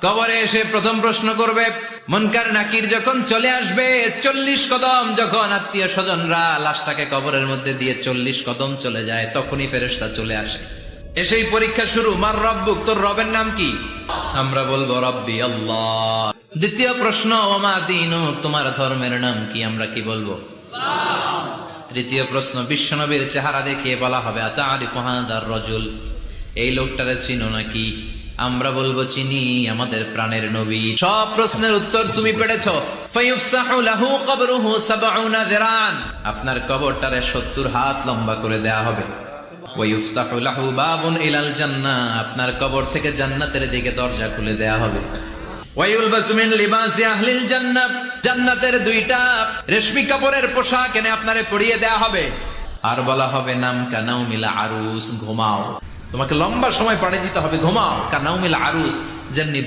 কবরে এসে প্রথম প্রশ্ন করবে, মুনকার নাকির যখন চলে আসবে, 40 কদম যখন আত্মীয় স্বজনরা লাশটাকে কবরের মধ্যে দিয়ে 40 কদম চলে যায়, তখনই ফেরেশতা চলে আসে। এসেই পরীক্ষা শুরু, মার রব্বুক, তোর রবের নাম কি? আমরা বলবো রব্বি আল্লাহ। দ্বিতীয় প্রশ্ন, ওমা দীনুক, তোমার ধর্মের নাম কি? আমরা কি বলবো? তৃতীয় প্রশ্ন, বিশ্বনবীর চেহারা দেখিয়ে বলা হবে, আতারিফু হাদার রাজুল, এই লোকটারে চিনো নাকি? আমরা বলবো চিনি, আমাদের প্রাণের নবী। সব প্রশ্নের উত্তর তুমি পেরেছো। ফায়ুফসাহু লাহু কবরুহু 70 যিরান, আপনার কবরটারে 70 হাত লম্বা করে দেয়া হবে। ওয়ায়ুফতাহু লাহু বাবুন ইলাল জান্নাহ, আপনার কবর থেকে জান্নাতের দিকে দরজা খুলে দেয়া হবে। ওয়ায়ুলবাসু মিন লিবাসি আহলিল জান্নাহ, জান্নাতের 2টা রেশমি কাপড়ের পোশাক এনে আপনারে পরিয়ে দেয়া হবে। আর বলা হবে, নাম কানাউমিল আরুস, ঘুমাও। তোমাকে লম্বা সময় পাড়ে দিতে হবে, ঘুমাও। কানাউমিল আরুস, যেমনি